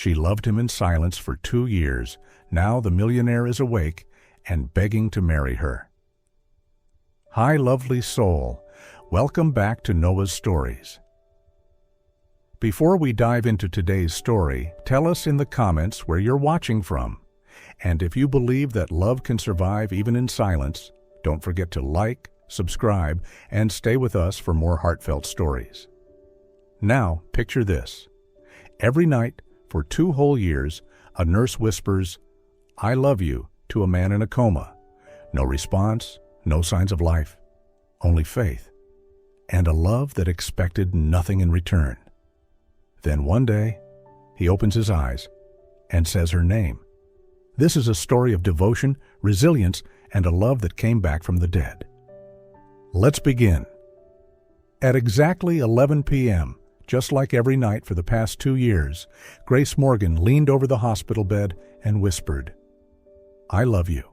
She loved him in silence for 2 years. Now the millionaire is awake and begging to marry her. Hi, lovely soul. Welcome back to Noah's Stories. Before we dive into today's story, tell us in the comments where you're watching from. And if you believe that love can survive even in silence, don't forget to like, subscribe, and stay with us for more heartfelt stories. Now, picture this. Every night, for 2 whole years, a nurse whispers, "I love you," to a man in a coma. No response, no signs of life, only faith, and a love that expected nothing in return. Then one day, he opens his eyes and says her name. This is a story of devotion, resilience, and a love that came back from the dead. Let's begin. At exactly 11 p.m., just like every night for the past 2 years, Grace Morgan leaned over the hospital bed and whispered, "I love you."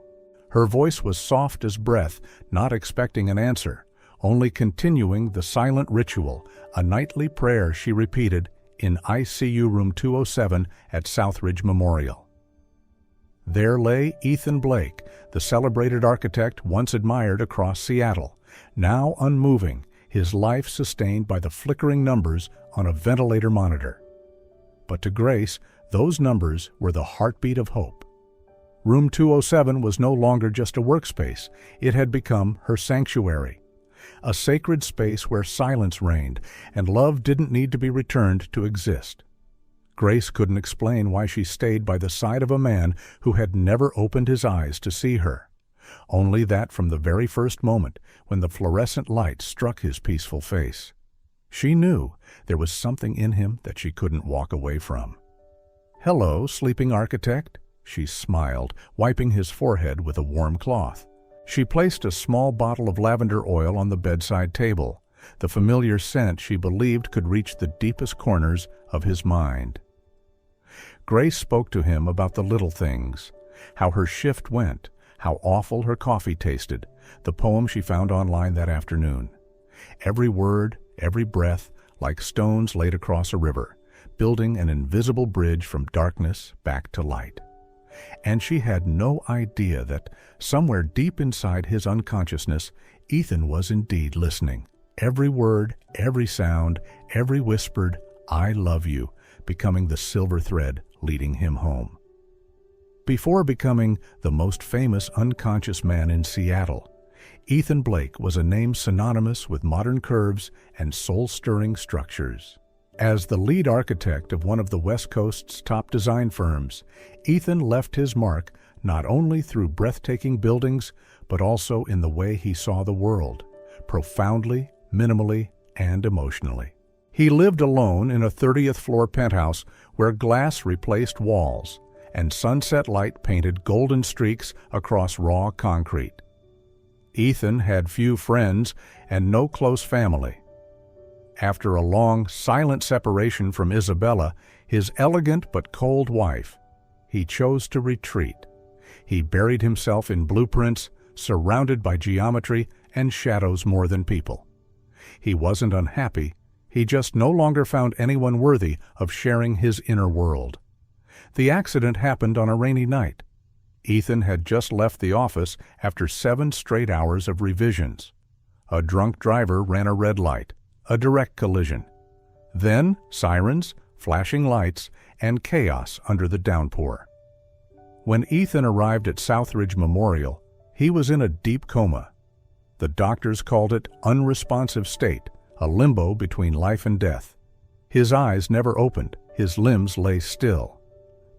Her voice was soft as breath, not expecting an answer, only continuing the silent ritual, a nightly prayer she repeated in ICU room 207 at Southridge Memorial. There lay Ethan Blake, the celebrated architect once admired across Seattle, now unmoving, his life sustained by the flickering numbers on a ventilator monitor. But to Grace, those numbers were the heartbeat of hope. Room 207 was no longer just a workspace. It had become her sanctuary, a sacred space where silence reigned and love didn't need to be returned to exist. Grace couldn't explain why she stayed by the side of a man who had never opened his eyes to see her, only that from the very first moment when the fluorescent light struck his peaceful face, she knew there was something in him that she couldn't walk away from. "Hello, sleeping architect," she smiled, wiping his forehead with a warm cloth. She placed a small bottle of lavender oil on the bedside table, the familiar scent she believed could reach the deepest corners of his mind. Grace spoke to him about the little things, how her shift went, how awful her coffee tasted, the poem she found online that afternoon. Every word, every breath, like stones laid across a river, building an invisible bridge from darkness back to light. And she had no idea that, somewhere deep inside his unconsciousness, Ethan was indeed listening. Every word, every sound, every whispered, "I love you," becoming the silver thread leading him home. Before becoming the most famous unconscious man in Seattle, Ethan Blake was a name synonymous with modern curves and soul-stirring structures. As the lead architect of one of the West Coast's top design firms, Ethan left his mark not only through breathtaking buildings, but also in the way he saw the world, profoundly, minimally, and emotionally. He lived alone in a 30th-floor penthouse where glass replaced walls, and sunset light painted golden streaks across raw concrete. Ethan had few friends and no close family. After a long, silent separation from Isabella, his elegant but cold wife, he chose to retreat. He buried himself in blueprints, surrounded by geometry and shadows more than people. He wasn't unhappy, he just no longer found anyone worthy of sharing his inner world. The accident happened on a rainy night. Ethan had just left the office after 7 straight hours of revisions. A drunk driver ran a red light, a direct collision. Then sirens, flashing lights, and chaos under the downpour. When Ethan arrived at Southridge Memorial, he was in a deep coma. The doctors called it unresponsive state, a limbo between life and death. His eyes never opened, his limbs lay still.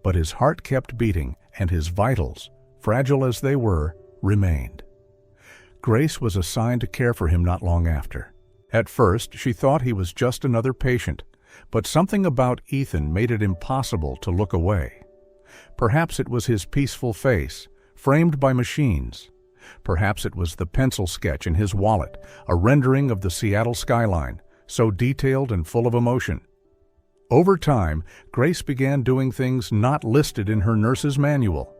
But his heart kept beating, and his vitals, fragile as they were, remained. Grace was assigned to care for him not long after. At first, she thought he was just another patient, but something about Ethan made it impossible to look away. Perhaps it was his peaceful face, framed by machines. Perhaps it was the pencil sketch in his wallet, a rendering of the Seattle skyline, so detailed and full of emotion. Over time, Grace began doing things not listed in her nurse's manual.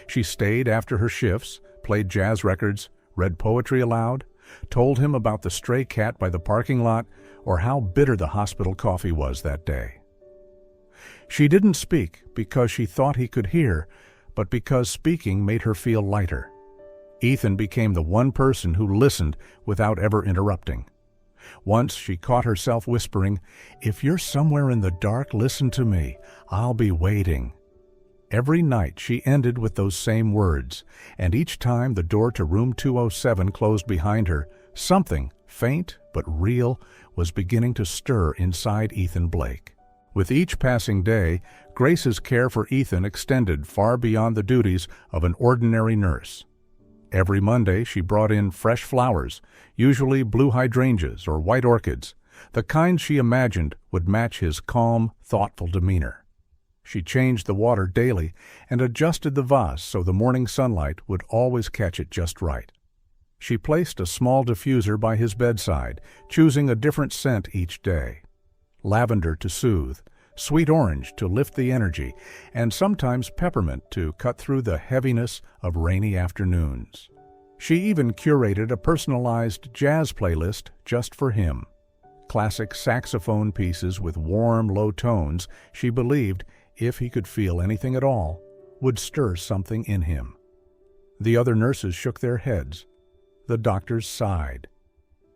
She stayed after her shifts, played jazz records, read poetry aloud, told him about the stray cat by the parking lot, or how bitter the hospital coffee was that day. She didn't speak because she thought he could hear, but because speaking made her feel lighter. Ethan became the one person who listened without ever interrupting. Once she caught herself whispering, "If you're somewhere in the dark, listen to me. I'll be waiting." Every night she ended with those same words, and each time the door to room 207 closed behind her, something, faint but real, was beginning to stir inside Ethan Blake. With each passing day, Grace's care for Ethan extended far beyond the duties of an ordinary nurse. Every Monday she brought in fresh flowers, usually blue hydrangeas or white orchids, the kind she imagined would match his calm, thoughtful demeanor. She changed the water daily and adjusted the vase so the morning sunlight would always catch it just right. She placed a small diffuser by his bedside, choosing a different scent each day. Lavender to soothe, sweet orange to lift the energy, and sometimes peppermint to cut through the heaviness of rainy afternoons. She even curated a personalized jazz playlist just for him. Classic saxophone pieces with warm, low tones she believed, if he could feel anything at all, would stir something in him. The other nurses shook their heads. The doctors sighed.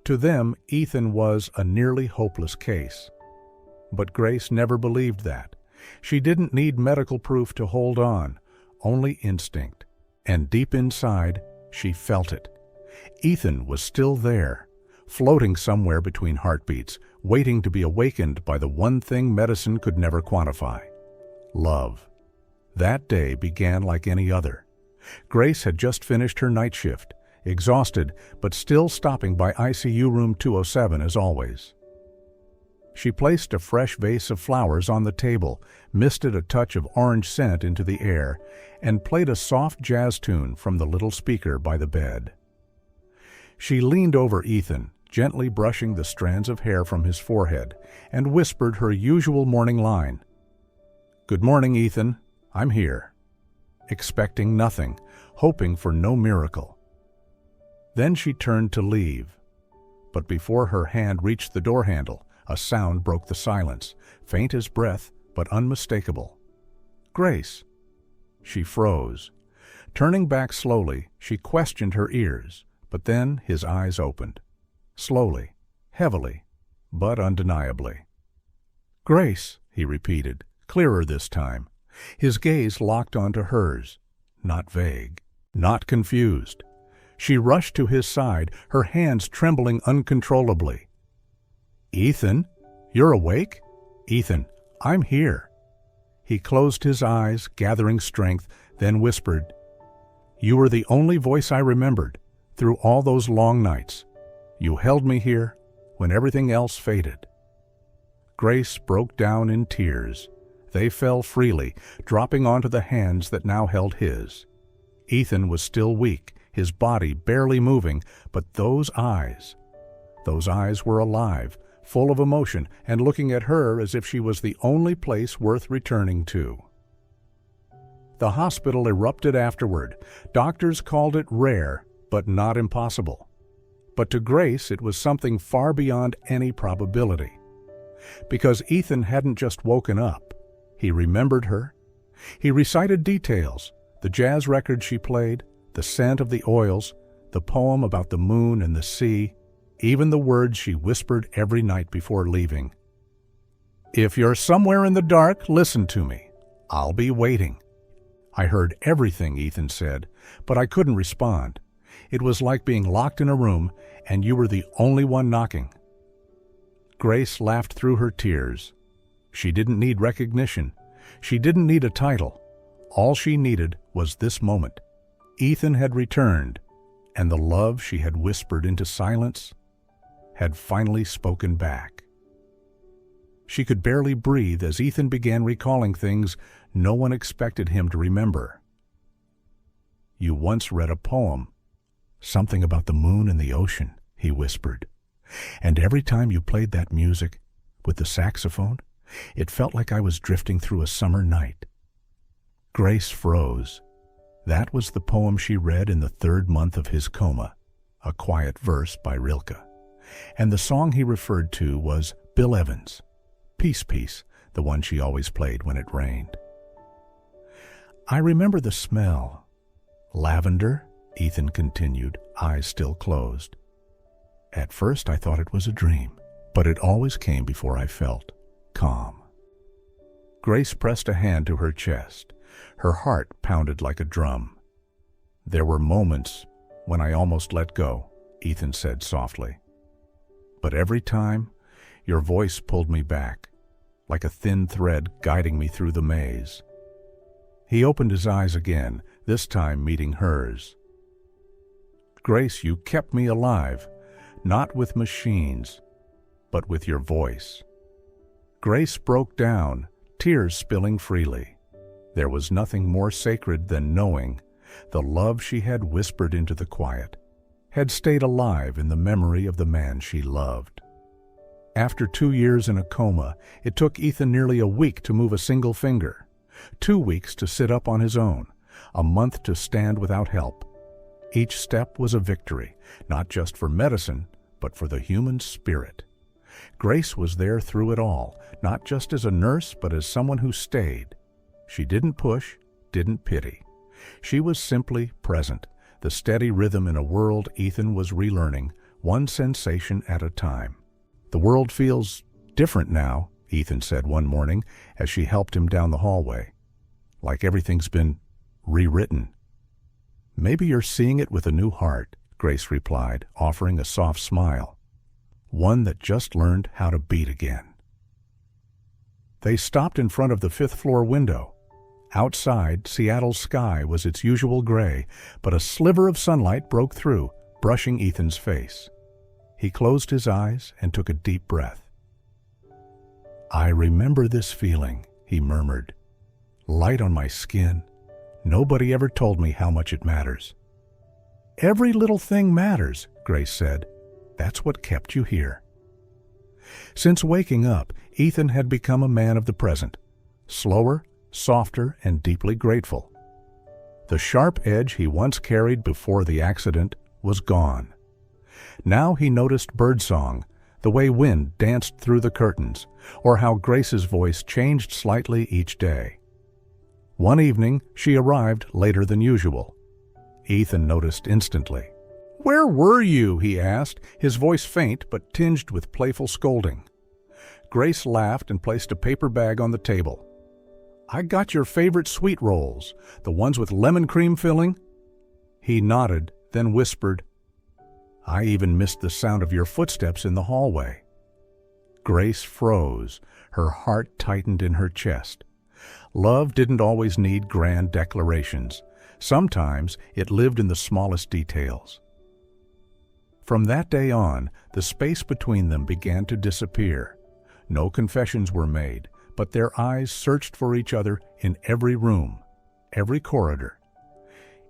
To them, Ethan was a nearly hopeless case. But Grace never believed that. She didn't need medical proof to hold on, only instinct. And deep inside, she felt it. Ethan was still there, floating somewhere between heartbeats, waiting to be awakened by the one thing medicine could never quantify: love. That day began like any other. Grace had just finished her night shift, exhausted but still stopping by ICU room 207 as always. She placed a fresh vase of flowers on the table, misted a touch of orange scent into the air, and played a soft jazz tune from the little speaker by the bed. She leaned over Ethan, gently brushing the strands of hair from his forehead, and whispered her usual morning line. "Good morning, Ethan. I'm here." Expecting nothing, hoping for no miracle. Then she turned to leave. But before her hand reached the door handle, a sound broke the silence, faint as breath, but unmistakable. "Grace." She froze. Turning back slowly, she questioned her ears, but then his eyes opened. Slowly, heavily, but undeniably. "Grace," he repeated, clearer this time. His gaze locked onto hers, not vague, not confused. She rushed to his side, her hands trembling uncontrollably. "Ethan, you're awake?" "Ethan, I'm here." He closed his eyes, gathering strength, then whispered, "You were the only voice I remembered through all those long nights. You held me here when everything else faded." Grace broke down in tears. They fell freely, dropping onto the hands that now held his. Ethan was still weak, his body barely moving, but those eyes were alive, full of emotion, and looking at her as if she was the only place worth returning to. The hospital erupted afterward. Doctors called it rare, but not impossible. But to Grace it was something far beyond any probability. Because Ethan hadn't just woken up. He remembered her. He recited details, the jazz record she played, the scent of the oils, the poem about the moon and the sea, even the words she whispered every night before leaving. "If you're somewhere in the dark, listen to me. I'll be waiting." I heard everything Ethan said, but I couldn't respond. It was like being locked in a room and you were the only one knocking. Grace laughed through her tears. She didn't need recognition. She didn't need a title. All she needed was this moment. Ethan had returned, and the love she had whispered into silence had finally spoken back. She could barely breathe as Ethan began recalling things no one expected him to remember. "You once read a poem, something about the moon and the ocean," he whispered. "And every time you played that music with the saxophone, it felt like I was drifting through a summer night." Grace froze. That was the poem she read in the 3rd month of his coma, A Quiet Verse by Rilke. And the song he referred to was Bill Evans' Peace, Peace, the one she always played when it rained. I remember the smell. Lavender, Ethan continued, eyes still closed. At first I thought it was a dream, but it always came before I felt calm. Grace pressed a hand to her chest. Her heart pounded like a drum. There were moments when I almost let go, Ethan said softly. But every time, your voice pulled me back, like a thin thread guiding me through the maze. He opened his eyes again, this time meeting hers. Grace, you kept me alive, not with machines, but with your voice. Grace broke down, tears spilling freely. There was nothing more sacred than knowing the love she had whispered into the quiet had stayed alive in the memory of the man she loved. After 2 years in a coma, it took Ethan nearly a week to move a single finger, 2 weeks to sit up on his own, a month to stand without help. Each step was a victory, not just for medicine, but for the human spirit. Grace was there through it all, not just as a nurse, but as someone who stayed. She didn't push, didn't pity. She was simply present, the steady rhythm in a world Ethan was relearning, one sensation at a time. The world feels different now, Ethan said one morning as she helped him down the hallway. Like everything's been rewritten. Maybe you're seeing it with a new heart, Grace replied, offering a soft smile. One that just learned how to beat again. They stopped in front of the 5th-floor window. Outside, Seattle's sky was its usual gray, but a sliver of sunlight broke through, brushing Ethan's face. He closed his eyes and took a deep breath. I remember this feeling, he murmured. Light on my skin. Nobody ever told me how much it matters. Every little thing matters, Grace said. That's what kept you here. Since waking up, Ethan had become a man of the present, slower, softer, and deeply grateful. The sharp edge he once carried before the accident was gone. Now he noticed birdsong, the way wind danced through the curtains, or how Grace's voice changed slightly each day. One evening, she arrived later than usual. Ethan noticed instantly. "Where were you?" he asked, his voice faint but tinged with playful scolding. Grace laughed and placed a paper bag on the table. "I got your favorite sweet rolls, the ones with lemon cream filling." He nodded, then whispered, "I even missed the sound of your footsteps in the hallway." Grace froze, her heart tightened in her chest. Love didn't always need grand declarations. Sometimes it lived in the smallest details. From that day on, the space between them began to disappear. No confessions were made, but their eyes searched for each other in every room, every corridor.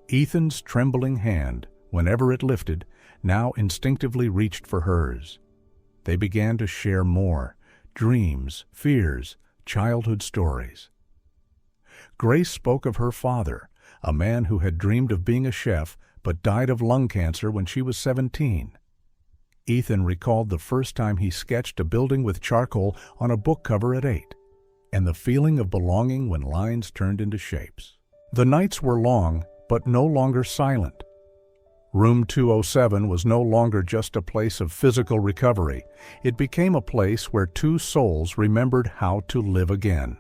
Ethan's trembling hand, whenever it lifted, now instinctively reached for hers. They began to share more, dreams, fears, childhood stories. Grace spoke of her father, a man who had dreamed of being a chef but died of lung cancer when she was 17. Ethan recalled the first time he sketched a building with charcoal on a book cover at 8, and the feeling of belonging when lines turned into shapes. The nights were long, but no longer silent. Room 207 was no longer just a place of physical recovery. It became a place where two souls remembered how to live again.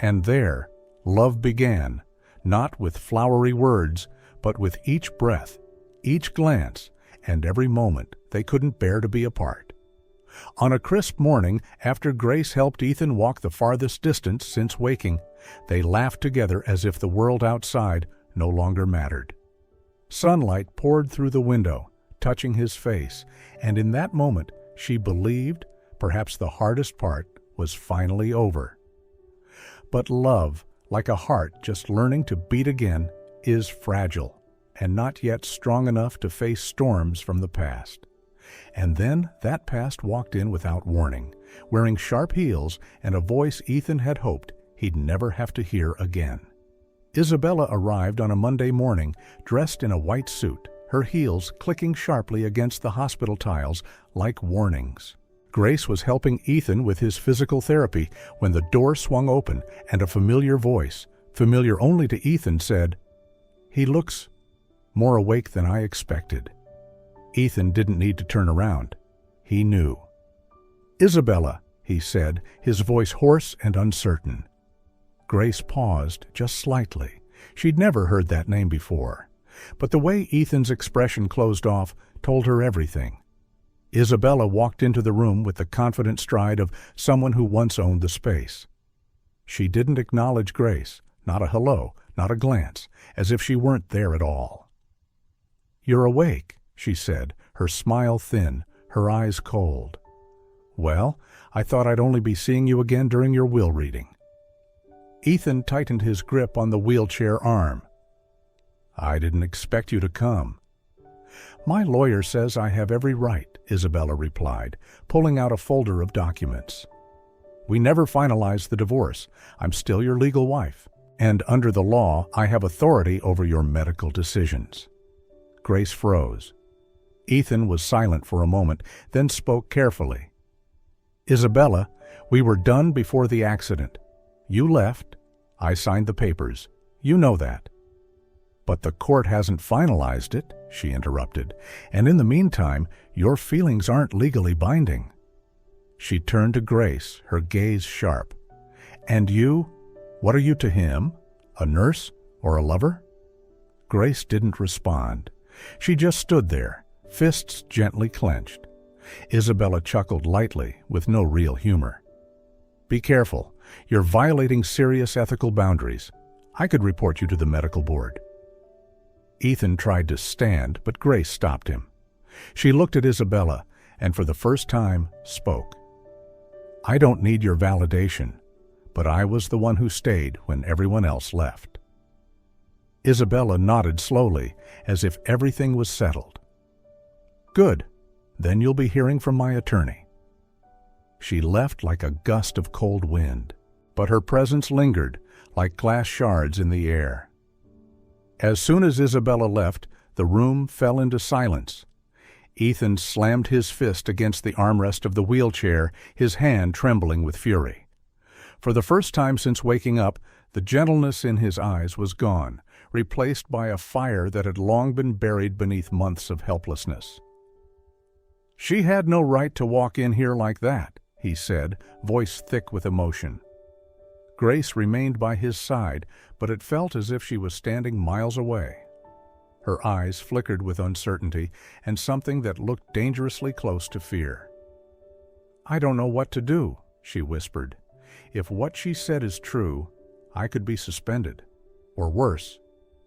And there, love began, not with flowery words, but with each breath, each glance, and every moment they couldn't bear to be apart. On a crisp morning, after Grace helped Ethan walk the farthest distance since waking, they laughed together as if the world outside no longer mattered. Sunlight poured through the window, touching his face, and in that moment she believed perhaps the hardest part was finally over. But love, like a heart just learning to beat again, is fragile and not yet strong enough to face storms from the past. And then that past walked in without warning, wearing sharp heels and a voice Ethan had hoped he'd never have to hear again. Isabella arrived on a Monday morning, dressed in a white suit, her heels clicking sharply against the hospital tiles like warnings. Grace was helping Ethan with his physical therapy when the door swung open and a familiar voice, familiar only to Ethan, said, "He looks more awake than I expected." Ethan didn't need to turn around. He knew. "Isabella," he said, his voice hoarse and uncertain. Grace paused just slightly. She'd never heard that name before. But the way Ethan's expression closed off told her everything. Isabella walked into the room with the confident stride of someone who once owned the space. She didn't acknowledge Grace, not a hello, not a glance, as if she weren't there at all. "You're awake," she said, her smile thin, her eyes cold. "Well, I thought I'd only be seeing you again during your will reading." Ethan tightened his grip on the wheelchair arm. "I didn't expect you to come." "My lawyer says I have every right," Isabella replied, pulling out a folder of documents. "We never finalized the divorce. I'm still your legal wife, and under the law, I have authority over your medical decisions." Grace froze. Ethan was silent for a moment, then spoke carefully. "Isabella, we were done before the accident. You left. I signed the papers. You know that." "But the court hasn't finalized it," she interrupted, "and in the meantime, your feelings aren't legally binding." She turned to Grace, her gaze sharp. "And you? What are you to him? A nurse or a lover?" Grace didn't respond. She just stood there, fists gently clenched. Isabella chuckled lightly, with no real humor. "Be careful. You're violating serious ethical boundaries. I could report you to the medical board." Ethan tried to stand, but Grace stopped him. She looked at Isabella and for the first time spoke. "I don't need your validation, but I was the one who stayed when everyone else left." Isabella nodded slowly, as if everything was settled. "Good. Then you'll be hearing from my attorney." She left like a gust of cold wind, but her presence lingered, like glass shards in the air. As soon as Isabella left, the room fell into silence. Ethan slammed his fist against the armrest of the wheelchair, his hand trembling with fury. For the first time since waking up, the gentleness in his eyes was gone, replaced by a fire that had long been buried beneath months of helplessness. "She had no right to walk in here like that," he said, voice thick with emotion. Grace remained by his side, but it felt as if she was standing miles away. Her eyes flickered with uncertainty and something that looked dangerously close to fear. "I don't know what to do," she whispered. "If what she said is true, I could be suspended. Or worse,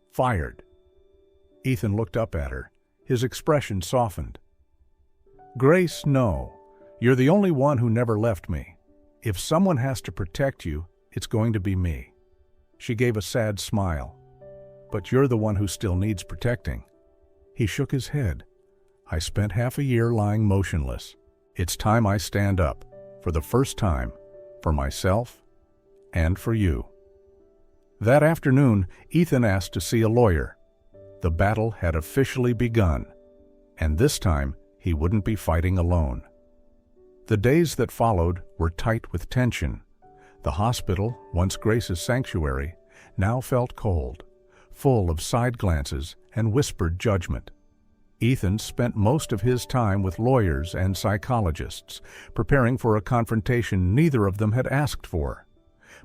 fired." Ethan looked up at her. His expression softened. "Grace, no. You're the only one who never left me. If someone has to protect you, it's going to be me." She gave a sad smile. "But you're the one who still needs protecting." He shook his head. "I spent half a year lying motionless. It's time I stand up, for the first time, for myself and for you." That afternoon, Ethan asked to see a lawyer. The battle had officially begun, and this time he wouldn't be fighting alone. The days that followed were tight with tension. The hospital, once Grace's sanctuary, now felt cold, full of side glances and whispered judgment. Ethan spent most of his time with lawyers and psychologists, preparing for a confrontation neither of them had asked for.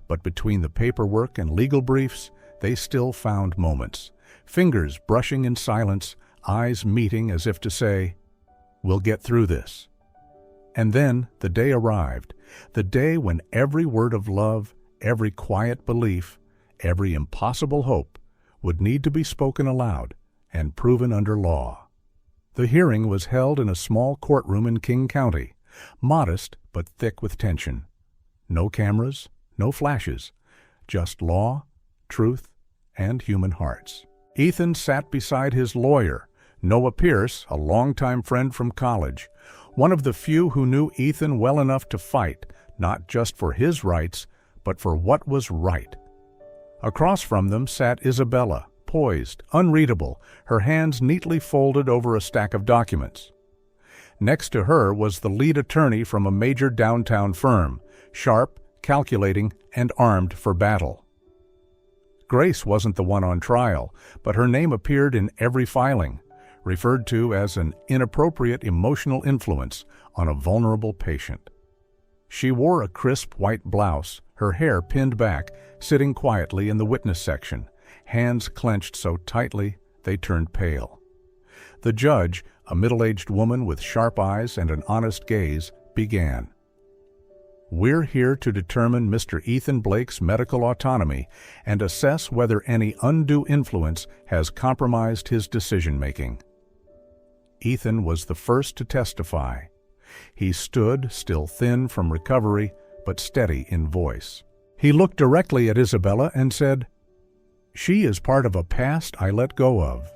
But between the paperwork and legal briefs, they still found moments, fingers brushing in silence, eyes meeting as if to say, "We'll get through this." And then the day arrived, the day when every word of love, every quiet belief, every impossible hope would need to be spoken aloud and proven under law. The hearing was held in a small courtroom in King County, modest but thick with tension. No cameras, no flashes, just law, truth, and human hearts. Ethan sat beside his lawyer, Noah Pierce, a longtime friend from college, one of the few who knew Ethan well enough to fight, not just for his rights, but for what was right. Across from them sat Isabella, poised, unreadable, her hands neatly folded over a stack of documents. Next to her was the lead attorney from a major downtown firm, sharp, calculating, and armed for battle. Grace wasn't the one on trial, but her name appeared in every filing, referred to as an inappropriate emotional influence on a vulnerable patient. She wore a crisp white blouse, her hair pinned back, sitting quietly in the witness section, hands clenched so tightly they turned pale. The judge, a middle-aged woman with sharp eyes and an honest gaze, began. "We're here to determine Mr. Ethan Blake's medical autonomy and assess whether any undue influence has compromised his decision-making." Ethan was the first to testify. He stood, still thin from recovery, but steady in voice. He looked directly at Isabella and said, "She is part of a past I let go of.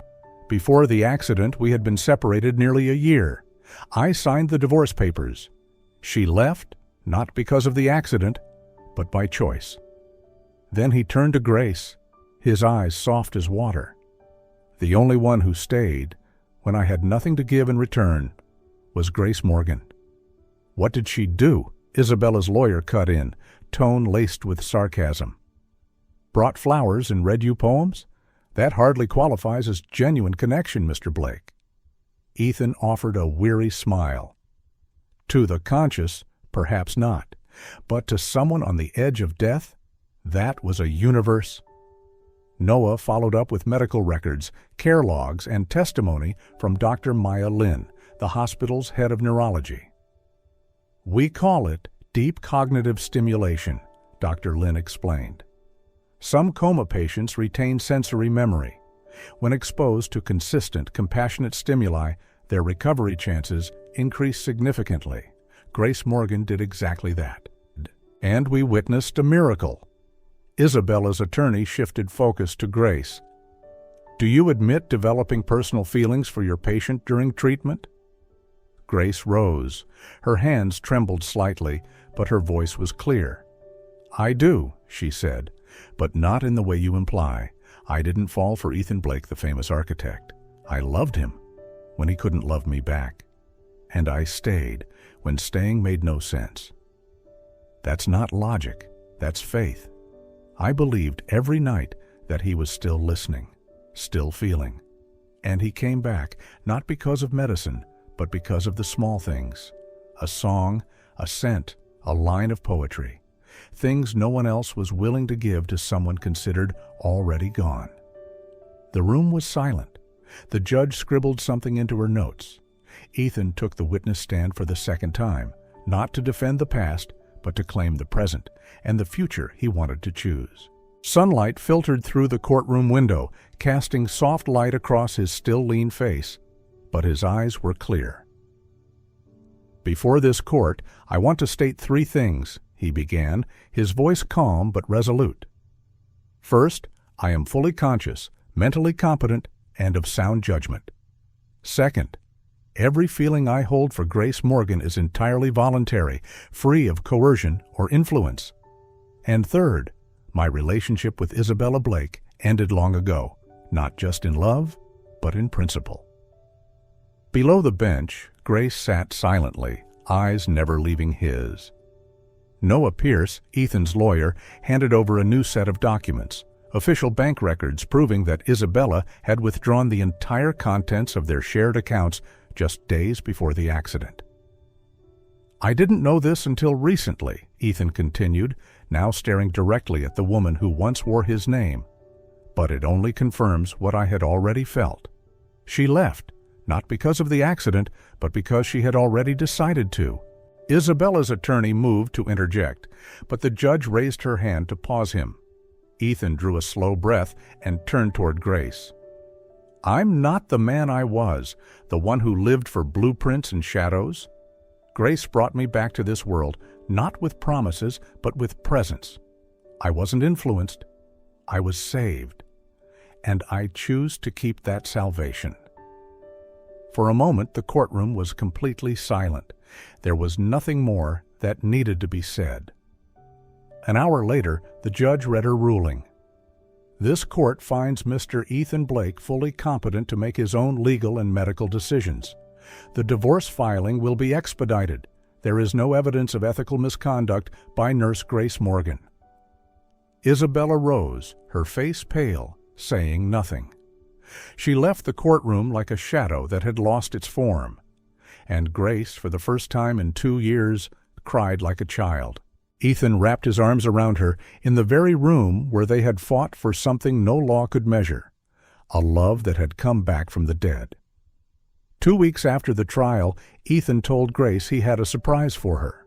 Before the accident, we had been separated nearly a year. I signed the divorce papers. She left, not because of the accident, but by choice." Then he turned to Grace, his eyes soft as water. "The only one who stayed, when I had nothing to give in return, was Grace Morgan." "What did she do?" Isabella's lawyer cut in, tone laced with sarcasm. "Brought flowers and read you poems? That hardly qualifies as genuine connection, Mr. Blake." Ethan offered a weary smile. "To the conscious, perhaps not, but to someone on the edge of death, that was a universe." Noah followed up with medical records, care logs, and testimony from Dr. Maya Lin, the hospital's head of neurology. "We call it deep cognitive stimulation," Dr. Lin explained. "Some coma patients retain sensory memory. When exposed to consistent, compassionate stimuli, their recovery chances increase significantly. Grace Morgan did exactly that. And we witnessed a miracle." Isabella's attorney shifted focus to Grace. "Do you admit developing personal feelings for your patient during treatment?" Grace rose. Her hands trembled slightly, but her voice was clear. "I do," she said, "but not in the way you imply. I didn't fall for Ethan Blake, the famous architect. I loved him when he couldn't love me back. And I stayed when staying made no sense. That's not logic, that's faith. I believed every night that he was still listening, still feeling. And he came back, not because of medicine, but because of the small things. A song, a scent, a line of poetry. Things no one else was willing to give to someone considered already gone." The room was silent. The judge scribbled something into her notes. Ethan took the witness stand for the second time, not to defend the past, but to claim the present and the future he wanted to choose. Sunlight filtered through the courtroom window, casting soft light across his still lean face, but his eyes were clear. "Before this court, I want to state 3 things," he began, his voice calm but resolute. "First, I am fully conscious, mentally competent, and of sound judgment. Second, every feeling I hold for Grace Morgan is entirely voluntary, free of coercion or influence. And third, my relationship with Isabella Blake ended long ago, not just in love, but in principle." Below the bench, Grace sat silently, eyes never leaving his. Noah Pierce, Ethan's lawyer, handed over a new set of documents, official bank records proving that Isabella had withdrawn the entire contents of their shared accounts just days before the accident. "I didn't know this until recently," Ethan continued, now staring directly at the woman who once wore his name. "But it only confirms what I had already felt. She left, not because of the accident, but because she had already decided to." Isabella's attorney moved to interject, but the judge raised her hand to pause him. Ethan drew a slow breath and turned toward Grace. "I'm not the man I was, the one who lived for blueprints and shadows. Grace brought me back to this world, not with promises, but with presence. I wasn't influenced. I was saved. And I choose to keep that salvation." For a moment, the courtroom was completely silent. There was nothing more that needed to be said. An hour later, the judge read her ruling. "This court finds Mr. Ethan Blake fully competent to make his own legal and medical decisions. The divorce filing will be expedited. There is no evidence of ethical misconduct by Nurse Grace Morgan." Isabella rose, her face pale, saying nothing. She left the courtroom like a shadow that had lost its form. And Grace, for the first time in 2 years, cried like a child. Ethan wrapped his arms around her in the very room where they had fought for something no law could measure, a love that had come back from the dead. 2 weeks after the trial, Ethan told Grace he had a surprise for her.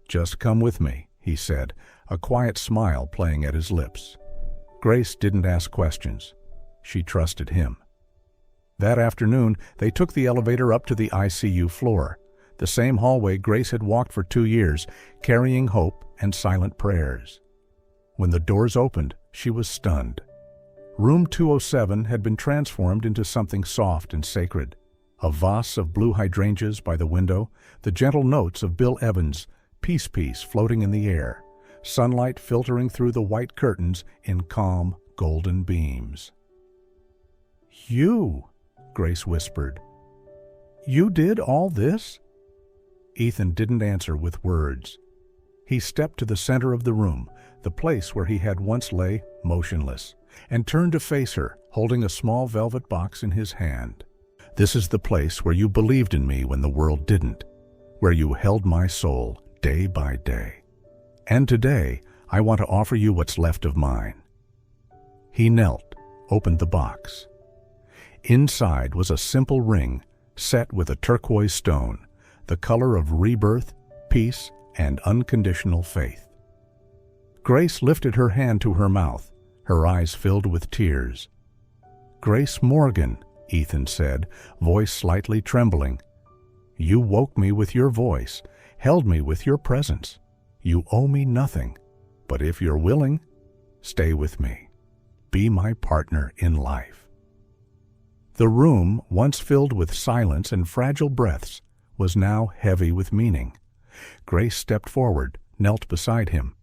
"Just come with me," he said, a quiet smile playing at his lips. Grace didn't ask questions. She trusted him. That afternoon, they took the elevator up to the ICU floor, the same hallway Grace had walked for 2 years, carrying hope and silent prayers. When the doors opened, she was stunned. Room 207 had been transformed into something soft and sacred. A vase of blue hydrangeas by the window, the gentle notes of Bill Evans' Peace Piece floating in the air, sunlight filtering through the white curtains in calm, golden beams. "You," Grace whispered. "You did all this?" Ethan didn't answer with words. He stepped to the center of the room, the place where he had once lay motionless, and turned to face her, holding a small velvet box in his hand. "This is the place where you believed in me when the world didn't, where you held my soul day by day. And today, I want to offer you what's left of mine." He knelt, opened the box. Inside was a simple ring set with a turquoise stone, the color of rebirth, peace, and unconditional faith. Grace lifted her hand to her mouth, her eyes filled with tears. "Grace Morgan," Ethan said, voice slightly trembling. "You woke me with your voice, held me with your presence. You owe me nothing, but if you're willing, stay with me. Be my partner in life." The room, once filled with silence and fragile breaths, was now heavy with meaning. Grace stepped forward, knelt beside him.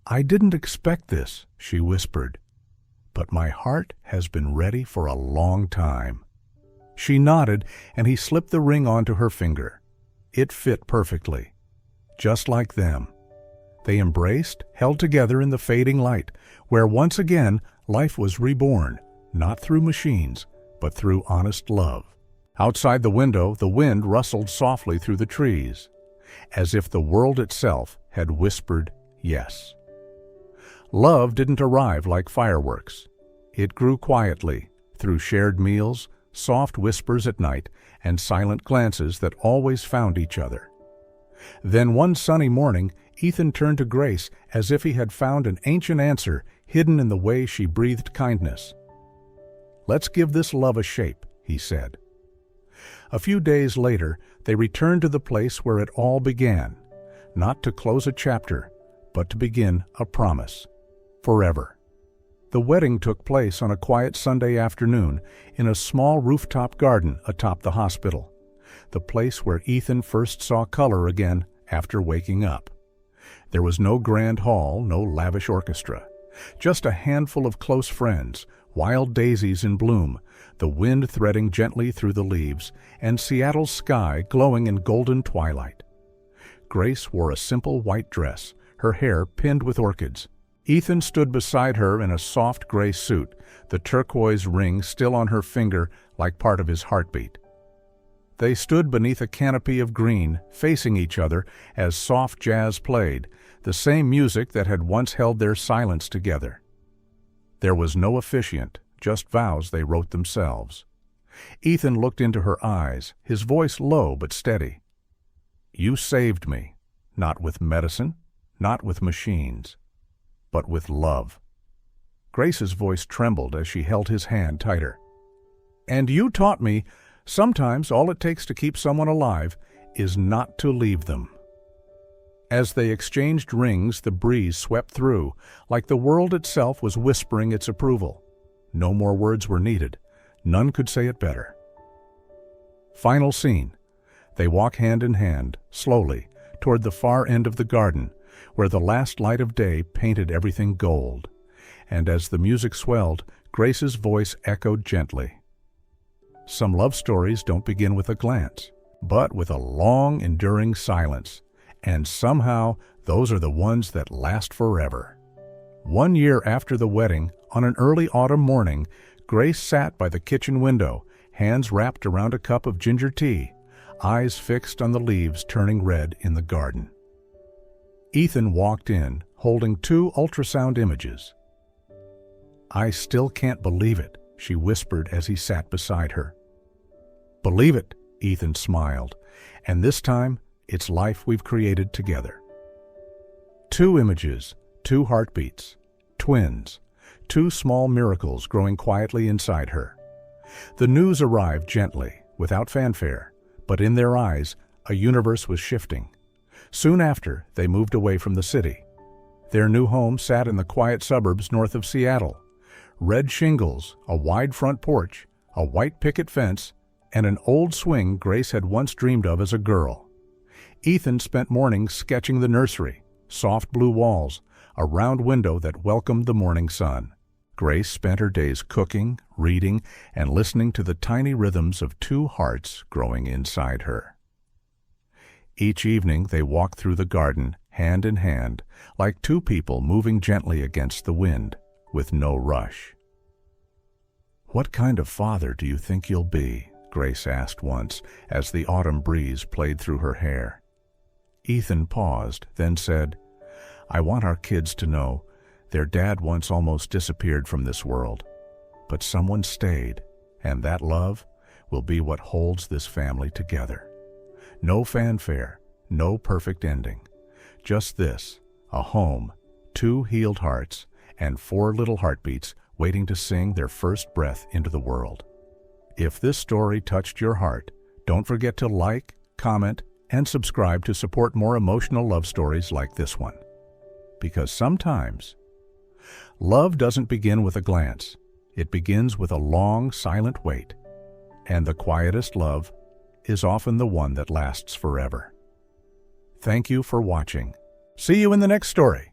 "I didn't expect this," she whispered, "but my heart has been ready for a long time." She nodded, and he slipped the ring onto her finger. It fit perfectly. Just like them. They embraced, held together in the fading light, where once again life was reborn, not through machines, but through honest love. Outside the window, the wind rustled softly through the trees, as if the world itself had whispered yes. Love didn't arrive like fireworks. It grew quietly, through shared meals, soft whispers at night, and silent glances that always found each other. Then one sunny morning, Ethan turned to Grace as if he had found an ancient answer hidden in the way she breathed kindness. "Let's give this love a shape," he said. A few days later, they returned to the place where it all began, not to close a chapter, but to begin a promise. Forever. The wedding took place on a quiet Sunday afternoon in a small rooftop garden atop the hospital, the place where Ethan first saw color again after waking up. There was no grand hall, no lavish orchestra, just a handful of close friends, wild daisies in bloom, the wind threading gently through the leaves, and Seattle's sky glowing in golden twilight. Grace wore a simple white dress, her hair pinned with orchids. Ethan stood beside her in a soft gray suit, the turquoise ring still on her finger like part of his heartbeat. They stood beneath a canopy of green, facing each other as soft jazz played, the same music that had once held their silence together. There was no officiant, just vows they wrote themselves. Ethan looked into her eyes, his voice low but steady. "You saved me, not with medicine, not with machines, but with love." Grace's voice trembled as she held his hand tighter. "And you taught me, sometimes all it takes to keep someone alive is not to leave them." As they exchanged rings, the breeze swept through, like the world itself was whispering its approval. No more words were needed. None could say it better. Final scene. They walk hand in hand, slowly, toward the far end of the garden, where the last light of day painted everything gold. And as the music swelled, Grace's voice echoed gently. Some love stories don't begin with a glance, but with a long, enduring silence, and somehow those are the ones that last forever. 1 year after the wedding, on an early autumn morning, Grace sat by the kitchen window, hands wrapped around a cup of ginger tea, eyes fixed on the leaves turning red in the garden. Ethan walked in, holding 2 ultrasound images. "I still can't believe it," she whispered as he sat beside her. "Believe it," Ethan smiled, "and this time, it's life we've created together." 2 images, 2 heartbeats, twins, 2 small miracles growing quietly inside her. The news arrived gently, without fanfare, but in their eyes, a universe was shifting. Soon after, they moved away from the city. Their new home sat in the quiet suburbs north of Seattle. Red shingles, a wide front porch, a white picket fence, and an old swing Grace had once dreamed of as a girl. Ethan spent mornings sketching the nursery, soft blue walls, a round window that welcomed the morning sun. Grace spent her days cooking, reading, and listening to the tiny rhythms of 2 hearts growing inside her. Each evening they walked through the garden, hand in hand, like 2 people moving gently against the wind, with no rush. "What kind of father do you think you'll be?" Grace asked once, as the autumn breeze played through her hair. Ethan paused, then said, "I want our kids to know their dad once almost disappeared from this world, but someone stayed, and that love will be what holds this family together. No fanfare, no perfect ending. Just this, a home, 2 healed hearts, and 4 little heartbeats waiting to sing their first breath into the world." If this story touched your heart, don't forget to like, comment, and subscribe to support more emotional love stories like this one. Because sometimes, love doesn't begin with a glance. It begins with a long, silent wait. And the quietest love is often the one that lasts forever. Thank you for watching. See you in the next story.